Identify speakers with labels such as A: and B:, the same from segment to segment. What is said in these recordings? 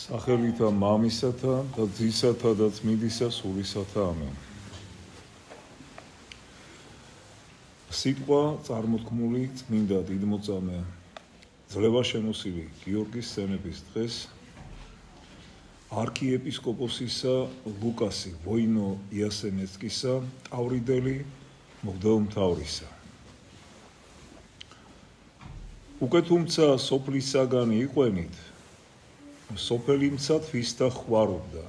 A: სახელითა მამისათა და ძისათა და წმინდისა სულისათა ამენ. სიტყვა წარმოთქმული წმინდა დიდმოწამე ძლევა შემოსილი გიორგის სენების დღეს არქიეპისკოპოსისა ლუკასი ვოინო იასენეცკისა ტავრიდელი მღვდელმთავრისა. უკვე თუმცა სოფლისაგანი იყვენით, სოფელი მცად ვისთა ხვარობდა.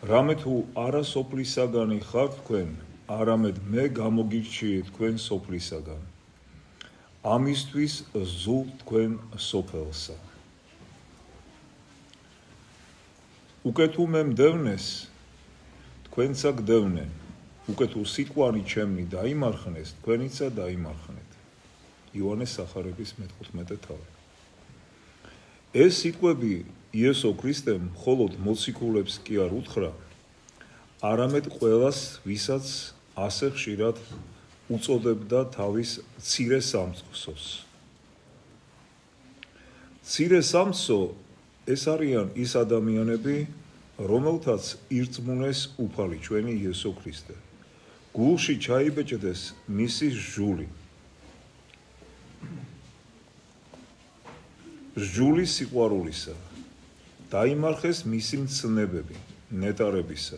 A: რამე თუ არა სოფლისაგანი ხართ თქვენ, არამედ მე გამოგირჩიეთ თქვენ სოფლისაგან. ამისთვის ზულთ თქვენ სოფელსა. უკვე თუ მე მდევნეს, თქვენცა გდევნენ. უკვე თუ სიტყვანი ჩემნი დაიმარხნეს, თქვენიცა დაიმარხნეთ. იოანეს სახარების მე-15 თავი. ეს სიტყვები იესო ქრისტემ მხოლოდ მოციქულებს კი არ უთხრა, არამედ ყველას, ვისაც ასე ხშირად უწოდებდა თავის მცირე სამწყსოს. მცირე სამწყსო ეს არიან ის ადამიანები, რომელთაც ირწმუნეს უფალი ჩვენი იესო ქრისტე. გულში ჩაიბეჭდეს მისი ჟული. ჟული სიყვარულისა, დაიმარხეს მისი მცნებები, ნეტარებისა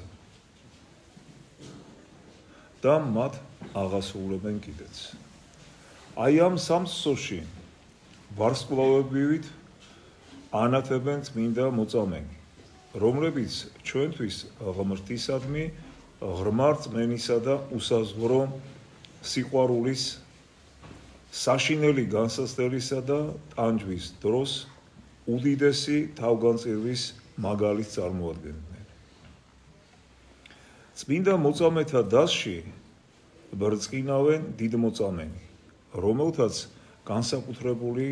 A: და მათ აღასრულებენ კიდეც. აი ამ სამწყსოში ვარსკვლავებივით ანათებენ წმინდა მოწამენი, რომლებიც ჩვენთვის ღმრთისადმი ღრმა რწმენისა და უსაზღვრო სიყვარულის საშინელი განსასწრებისა და ტანჯვის დროს უდიდესი თავგანწირვის მაგალითს წარმოადგენდნენ. წმინდა მოწამეთა დასში ბრწყინავენ დიდმოწამენი, რომელთაც განსაკუთრებული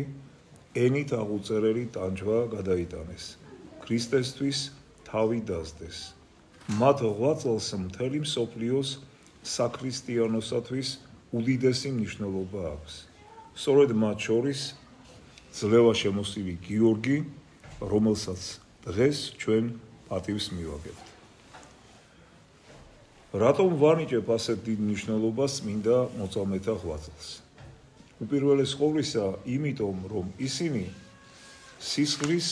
A: ენით აღუწერელი ტანჯვა გადაიტანეს, ქრისტესთვის თავი დასდეს. მათ ღვაწლს მთელი მსოფლიოს საქრისტიანოსათვის უდიდესი მნიშვნელობა აქვს. სწორედ მათ შორის ძლევა შემოსილი გიორგი, რომელსაც დღეს ჩვენ პატივს მივაგებთ. რატომ ვანიჭებ ასეთ დიდ მნიშვნელობას წმინდა მოწამეთა ღვაწლს? უპირველეს ყოვლისა, იმიტომ, რომ ისინი სისხლის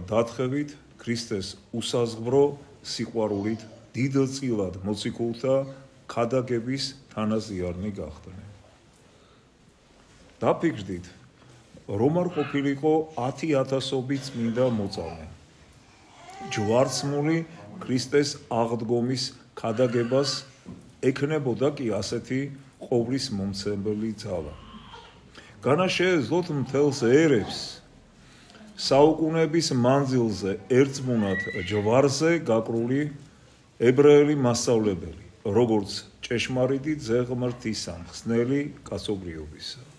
A: დათხევით ქრისტეს უსაზღვრო სიყვარულით დიდწილად მოციქულთა ქადაგების თანაზიარნი გახდნენ. დაფიქრდით, რომ არ ყოფილიყო 10,000 წმინდა მოწამე. ჯვარცმული ქრისტეს აღდგომის ქადაგებას ექნებოდა კი ასეთი ყოვლის მომცემელი ძალა. განა შეეძლოთ მთელს ერებს საუკუნეების მანძილზე ერწმუნათ ჯვარზე გაკრული ებრაელი მასწავლებელი, როგორც ჭეშმარიტი ძეღმრთისა, მხსნელი კაცობრიობისა.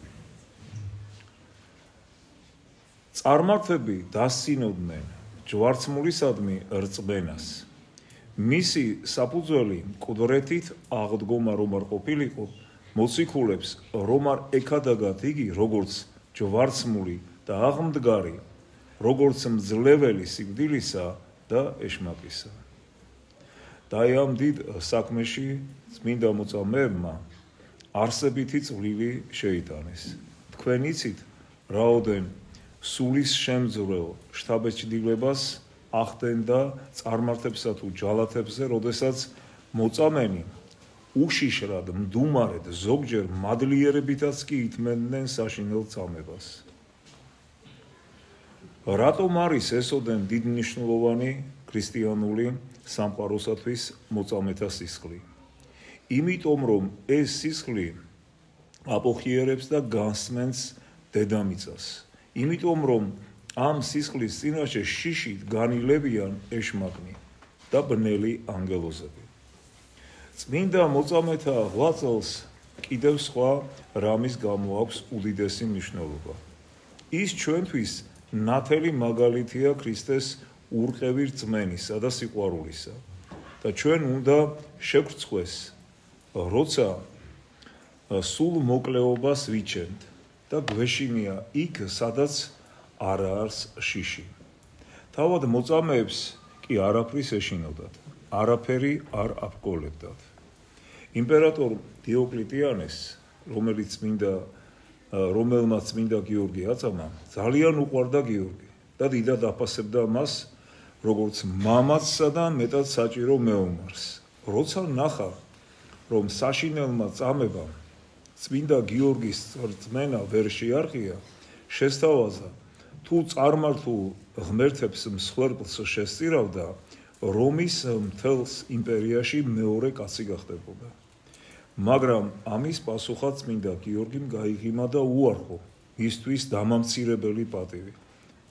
A: წარმართები დასცინოდნენ ჯვარცმულისადმი რწმენას. მისი საფუძველი მკვდრეთით აღდგომა რომ არ ყოფილიყო, მოციქულებს რომ არ ექადაგათ იგი როგორც ჯვარცმული და აღმდგარი, როგორც მძლეველი სიკვდილისა და ეშმაკისა. და ამ დიდ საქმეში წმინდა მოწამეებმა არსებითი წვლილი შეიტანეს. თქვენ იცით, რაოდენ სულის შემძვრელ შთაბეჭდილებას ახდენდა წარმართებსა თუ ჯალათებზე, როდესაც მოწამენი უშიშრად, მდუმარედ, ზოგჯერ მადლიერებითაც კი ითმენდნენ საშინელ წამებას. რატომ არის ესოდენ დიდმნიშვნელოვანი ქრისტიანული სამყაროსათვის მოწამეთა სისხლი? იმიტომ, რომ ეს სისხლი აპოხიერებს და განსმენს დედამიწას. იმიტომ, რომ ამ სისხლის წინაშე შიშით განილებიან ეშმაკნი და ბნელი ანგელოზები. წმინდა მოწამეთა ღვაწლს კიდევ სხვა რამის გამო აქვს უდიდესი მნიშვნელობა. ის ჩვენთვის ნათელი მაგალითია ქრისტეს ურყევი რწმენისა და სიყვარულისა და ჩვენ უნდა შევრცხვეს, როცა სულ მოკლეობას ვიჩენთ და გვეშინია იქ, სადაც არ არის შიში. თავად მოწამეებს კი არაფრის ეშინოდათ, არაფერი არ აფრკოლებდათ. იმპერატორ დიოკლეტიანეს, რომელმაც წმინდა გიორგი აწამა, ძალიან უყვარდა გიორგი და დიდად აფასებდა მას, როგორც მამაცსა და მეტად საჭირო მეომარს. როცა ნახა, რომ საშინელმა წამებამ წმინდა გიორგის რწმენა ვერ შეარყია, შესთავაზა, თუ წარმართულ ღმერთებს მსხვერპლს შესწირავდა, რომის მთელს იმპერიაში მეორე კაცი გახდებოდა. მაგრამ ამის პასუხად წმინდა გიორგიმ გაიღიმა და უარყო მისთვის დამამცირებელი პატივი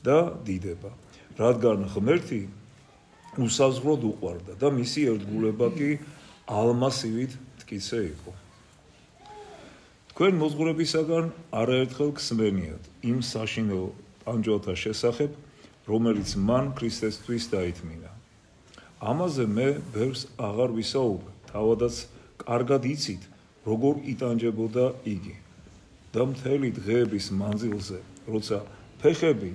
A: და დიდება, რადგან ღმერთი უსაზღვროდ უყვარდა და მისი ერთგულება კი ალმასივით მტკიცე იყო. თქვენ მოძღვრებისაგან არაერთხელ გსმენიათ იმ საშინელ ტანჯვალთა შესახებ, რომელიც მან ქრისტესთვის დაითმინა. ამაზე მე ბევრს აღარ ვისაუბრებ, თავადაც კარგად იცით, როგორ იტანჯებოდა იგი და მთელი დღეების მანძილზე, როცა ფეხები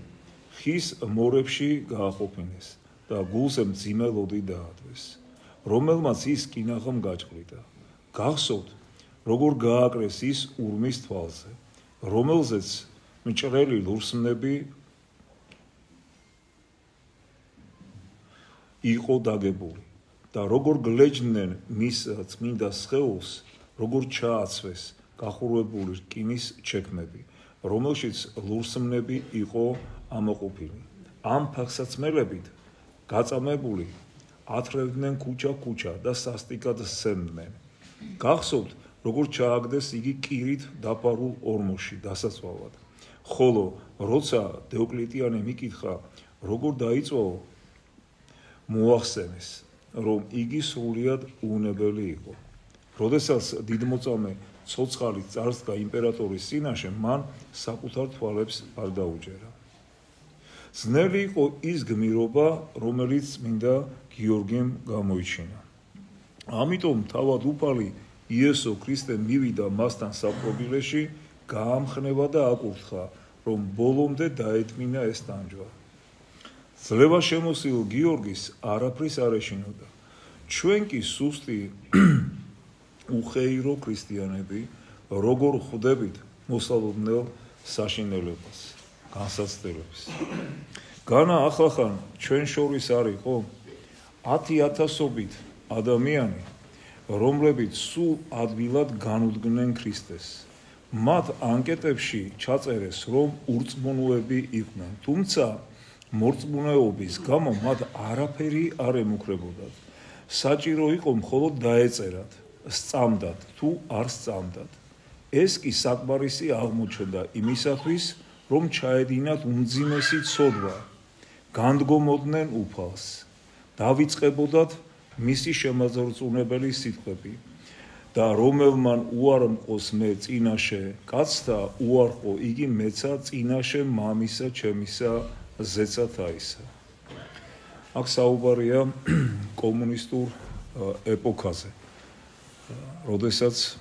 A: ხის მორებში გააყოფინეს და გულზე მძიმე ლოდი დაადვეს, რომელმაც ის კინაღამ გაჭყრიდა. გახსოვთ, როგორ გააკრეს ის ურმის თვალზე, რომელზეც მჭრელი ლურსმნები იყო დაგებული და როგორ გლეჯდნენ მის წმინდა სხეულს, როგორ ჩააცვეს გახურვებული რკინის ჩექმები, რომელშიც ლურსმნები იყო ამოყოფილი. ამ ფახსაცმელებით გაწამებული ათრევდნენ ქუჩა-ქუჩა და სასტიკად სცემდნენ. გახსოვთ, როგორ ჩააგდეს იგი კირით დაფარულ ორმოში დასაცვალად, ხოლო როცა დიოკლეტიანემ იკითხა, როგორ დაიწყო, მოახსენეს, რომ იგი სრულიად უვნებელი იყო. როდესაც დიდმოწამე ცოცხალი წარსდგა იმპერატორის წინაშე, მან საკუთარ თვალებს არ დაუჯერა. ძნელი იყო ის გმირობა, რომელიც წმინდა გიორგიმ გამოიჩინა. ამიტომ თავად უფალი იესო ქრისტე მივიდა მასთან საპყრობილეში, გაამხნევა და აკურთხა, რომ ბოლომდე დაეთმინა ეს ტანჯვა. ძლევა შემოსილ გიორგის არაფრის არ ეშინოდა. ჩვენ კი სუსტი უხეირო ქრისტიანები, როგორ ხვდებით მოსალოდნელ საშინელებას, განსაცდელებს. განა ახლახან ჩვენ შორის არ იყო 10,000-ობით ადამიანი, რომლებიც სულ ადვილად განუდგნენ ქრისტეს. მათ ანკეტებში ჩაწერეს, რომ ურწმუნოები იყვნენ, თუმცა მორწმუნეობის გამო მათ არაფერი არ ემუქრებოდათ. საჭირო იყო მხოლოდ დაეწერათ, სწამდათ თუ არ სწამდათ. ეს კი საკმარისი აღმოჩნდა იმისათვის, რომ ჩაედინათ უმძიმესი ცოდვა, განდგომოდნენ უფალს, დავიწყებოდათ მისი შემაძრწუნებელი სიტყვები და რომელმან უარმყოს მე წინაშე კაცთა, უარყო იგი მეცა წინაშე მამისა ჩემისა ზეცათაისა. აქ საუბარია კომუნისტურ ეპოქაზე, როდესაც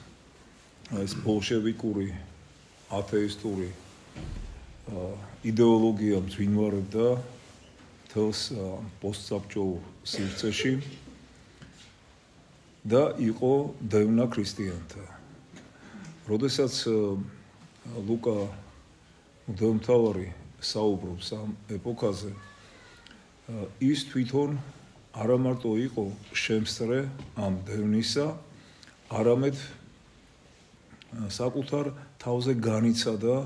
A: ეს ბოლშევიკური ათეისტური იდეოლოგია მძვინვარებდა თელს პოსტსაბჭოურ სივრცეში და იყო დევნა ქრისტიანთა. როდესაც ლუკა მღვდელმთავარი საუბრობს ამ ეპოქაზე, ის თვითონ არა მარტო იყო შემსწრე ამ დევნისა, არამედ საკუთარ თავზე განიცადა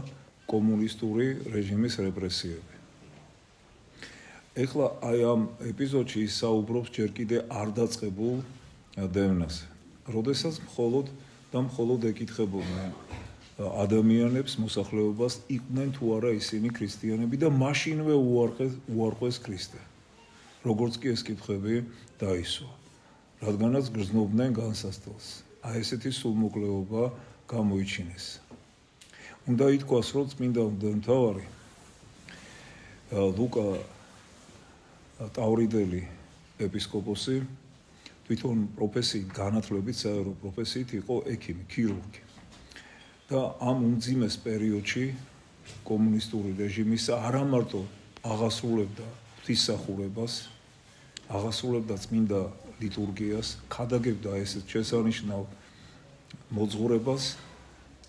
A: კომუნისტური რეჟიმის რეპრესიები. ეხლა აი ამ ეპიზოდში ის საუბრობს ჯერ კიდე არ დაწყებულ დევნაზე, როდესაც მხოლოდ ეკითხებოდნენ ადამიანებს მოსახლეობას, იყვნენ თუ არა ისინი ქრისტიანები და მაშინვე უარყვეს ქრისტე. როგორც კი ეს კითხვები დაისვა, რადგანაც გრძნობდნენ განსასწრელს. აი ესეთი სულმოკლეობა გამოიჩინეს. უნდა ითქვას, რომ წმინდა მღვდელმთავარი ლუკა ტავრიდელი ეპისკოპოსი თვითონ პროფესიით, განათლებით, საერო პროფესიით იყო ექიმი, ქირურგი. და ამ უმძიმეს პერიოდში კომუნისტური რეჟიმისა არა მარტო აღასრულებდა ღვთისმსახურებას, აღასრულებდა წმინდა ლიტურგიას, ქადაგებდა ესეთ შესანიშნავ მოძღვრებას,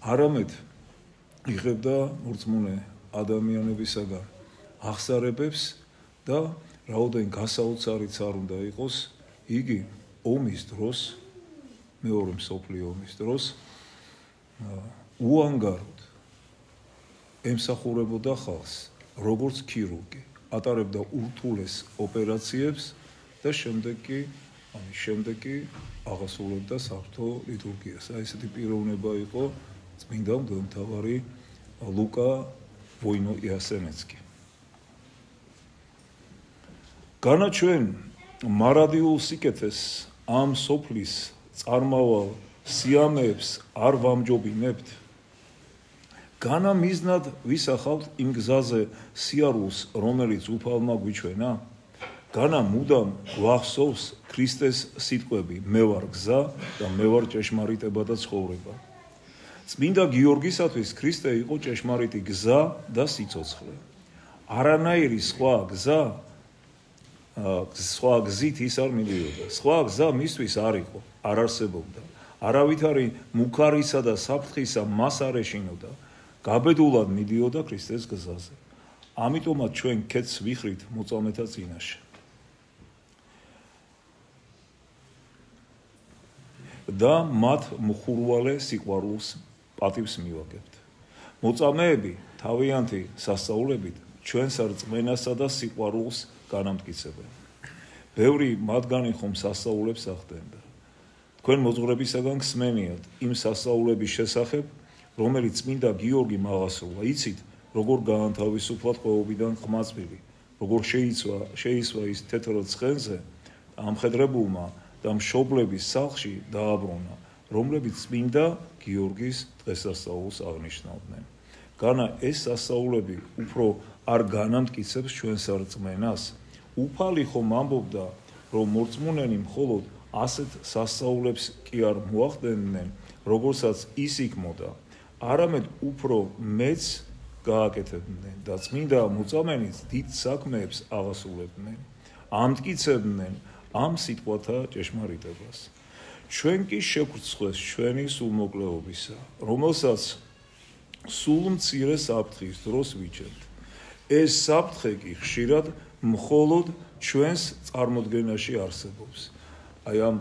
A: არამედ იღებდა მორწმუნე ადამიანებისაგან აღსარებებს და რაოდენ გასაოცარიც არ უნდა იყოს, იგი ომის დროს, მეორე მსოფლიო ომის დროს უანგაროდ ემსახურებოდა ხალხს, როგორც ქირურგი, ატარებდა ურთულეს ოპერაციებს და შემდეგ კი აღასრულებდა საღვთო ლიტურგიას. ესეთი პიროვნება იყო წმინდა მღვდელმთავარი ლუკა ვოინო-იასენეცკი. განაჩვენ მარადიულ სიკეთეს ამ სოფლის წარმავალ სიამეებს არ ვამჯობინებთ. განა მიზნად ვისახავთ იმ გზაზე სიარულს, რომელიც უფალმა გვიჩვენა? განა მუდამ გვახსოვს ქრისტეს სიტყვები, მე ვარ გზა და მე ვარ ჭეშმარიტება და ცხოვრება. წმინდა გიორგისათვის ქრისტე იყო ჭეშმარიტი გზა და სიცოცხლე. არანაირი სხვა გზით ის არ მიდიოდა. სხვა გზა მისთვის არ იყო, არ არსებობდა. არავითარი მუქარისა და საფრთხისა მას არ ეშინოდა. გაბედულად მიდიოდა ქრისტეს გზაზე. ამიტომაც ჩვენ ქეთს ვიხრით მოწამეთა წინაშე. და მათ მხურვალე სიყვარულს პატივს მივაგებთ. მოწამეები თავიანთი სასწაულებით ჩვენს რწმენასა და სიყვარულს განამტკიცებენ. ბევრი მათგანი ხომ სასწაულებს ახდენდა. თქვენ მოძღვრებისაგან გსმენიათ იმ სასწაულების შესახებ, რომელიც წმინდა გიორგი მაღასრულა. იცით, როგორ გაანთავისუფლა ტყვეობიდან ყმაწვილი, როგორ შეისვა ის თეთრ ცხენზე ამხედრებულმა და მშობლების სახლში დააბრუნა, რომლებიც წმინდა გიორგის დღესასწაულს აღნიშნავდნენ. განა ეს სასწაულები უფრო არ განამტკიცებს ჩვენს რწმენას? უფალი ხომ ამბობდა, რომ მორწმუნენი მხოლოდ ასეთ სასწაულებს კი არ მოახდენენ, როგორცაც ის იქმოდა, არამედ უფრო მეც გააკეთებდნენ და წმინდა მოწამენიც დიდ საქმეებს აღასრულებდნენ, ამტკიცებდნენ ამ სიტყვათა ჭეშმარიტებას. ჩვენ კი შევგრძხვეს ჩვენი სულმოკლეობისა, რომელსაც სულ მცირე საფრთხის დროს ვიჩენთ. ეს საფრთხე კი ხშირად მხოლოდ ჩვენს წარმოდგენაში არსებობს. აი ამ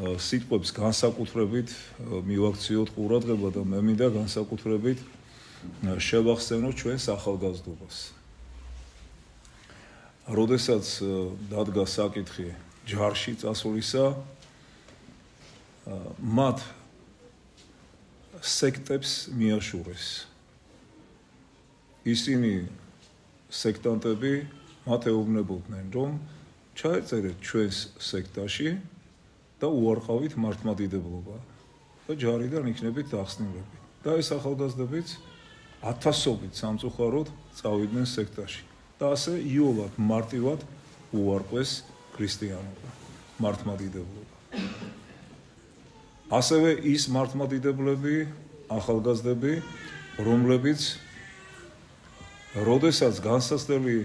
A: სიტყვებს განსაკუთრებით მივაქციოთ ყურადღება და მე მინდა განსაკუთრებით შევახსენოთ ჩვენს ახალგაზრდობას. როდესაც დადგა საკითხი ჯარში წასვლისა, მათ სექტებს მიაშურეს. ისინი სექტანტები მათ ეუბნებოდნენ, რომ ჩაეწერეთ ჩვენს სექტაში და უარყავით მართლმადიდებლობა და ჯარიდან იქნებით დახსნილები. და ეს ახალგაზრდებიც ათასობით სამწუხაროდ წავიდნენ სექტაში. და ასე იოლად მარტივად უარყვეს ქრისტიანობა, მართლმადიდებლობა. ასევე ის მართლმადიდებლები, ახალგაზრდები, რომლებიც როდესაც განსაცდელი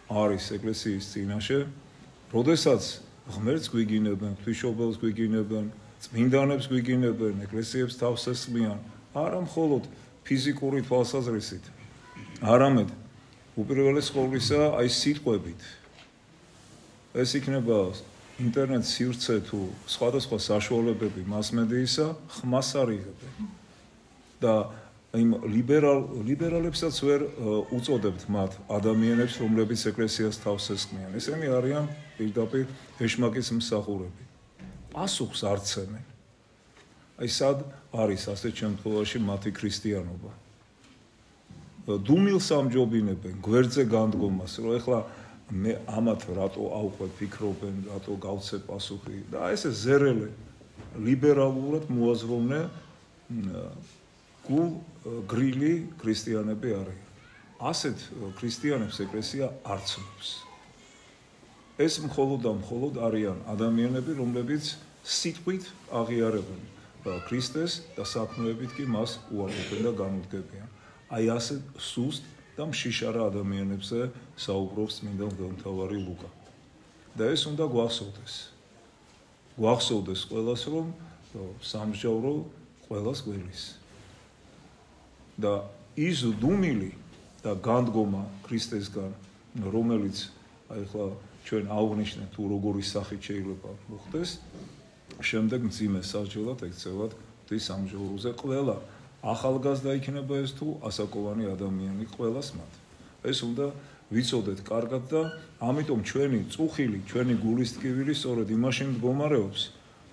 A: არის ეკლესიის წინაშე, როდესაც ღმერთს გვიგინებენ, ღვთისმშობელს გვიგინებენ, წმინდანებს გვიგინებენ, ეკლესიებს თავს ესხმიან, არა მხოლოდ ფიზიკური თვალსაზრისით, არამედ უპირველეს ყოვლისა აი სიტყვებით. ეს იქნება ინტერნეტ სივრცე თუ სხვადასხვა საშუალებები მასმედიისა, ხმას არ იღებენ. და იმ ლიბერალებსაც ვერ უწოდებთ მათ ადამიანებს, რომლებიც ეკლესიას თავს ესხმიან. ესენი არიან პირდაპირ ეშმაკის მსახურები. პასუხს არ ცემენ. აი სად არის ასეთ შემთხვევაში მათი ქრისტიანობა? დუმილს ამჯობინებენ, გვერდზე განდგომას, რომ ეხლა მე ამათ რატო ავყვე ფიქრობენ, რატო გავცე პასუხი და ესე ზერელე ლიბერალურად მოაზროვნე გრილი ქრისტიანები არიან. ასეთ ქრისტიანებს ეკლესია არ ცნობს. ეს მხოლოდ და მხოლოდ არიან ადამიანები, რომლებიც სიტყვით აღიარებენ ქრისტეს და საქმეებით კი მას უარყოფენ და განუდგებიან. აი ასე სუსტ და მშიშარა ადამიანებზე საუბრობს წმინდა მღვდელმთავარი ლუკა. და ეს უნდა გვახსოვდეს. გვახსოვდეს ყველას, რომ სამსჯავრო ყველას გველის. და ის დუმილი და განდგომა ქრისტესგან, რომელიც აი ხლა ჩვენ აღვნიშნეთ თუ როგორი სახით შეიძლება მოხდეს, შემდეგ მძიმე სასჯელად ექცევათ ღვთის სამსჯავროზე ყველა ახალგაზრდა იქნება ეს თუ ასაკოვანი ადამიანი ყველას მათ. ეს უნდა ვიცოდეთ კარგად და ამიტომ ჩვენი წუხილი, ჩვენი გულის ტკივილი სწორედ იმაში მდგომარეობს,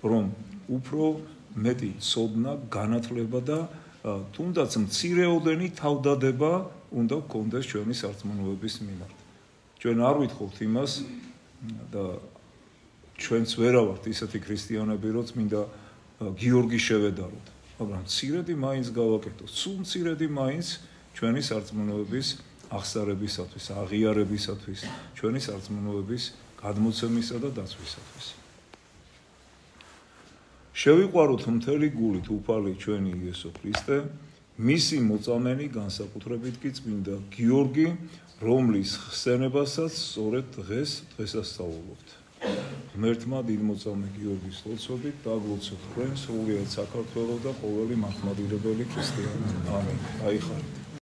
A: რომ უფრო მეტი ცოდნა, განათლება და თუნდაც მცირეოდენი თავდადება უნდა გქონდეს ჩვენი სარწმუნოების მიმართ. ჩვენ არ ვითხოვთ იმას და ჩვენც ვერა ვართ ისეთი ქრისტიანები, რომ წმინდა გიორგი შევედაროთ, მაგრამ მცირედი მაინც გავაკეთოთ, სულ მცირედი მაინც ჩვენი სარწმუნოების აღსარებისათვის, აღიარებისათვის, ჩვენი სარწმუნოების გადმოცემისა და დაცვისათვის. შევიყვაროთ მთელი გულით უფალი ჩვენი იესო ქრისტე, მისი მოწამენი განსაკუთრებით კი წმინდა გიორგი, რომლის ხსენებასაც სწორედ დღეს დღესასწაულობთ. ღმერთმა დიდმოწამე გიორგის ლოცვებით დაგლოცოთ თქვენ სრულიად საქართველოს და ყოველი მართლმადიდებელი ქრისტიანი. ამინ. აიხარით.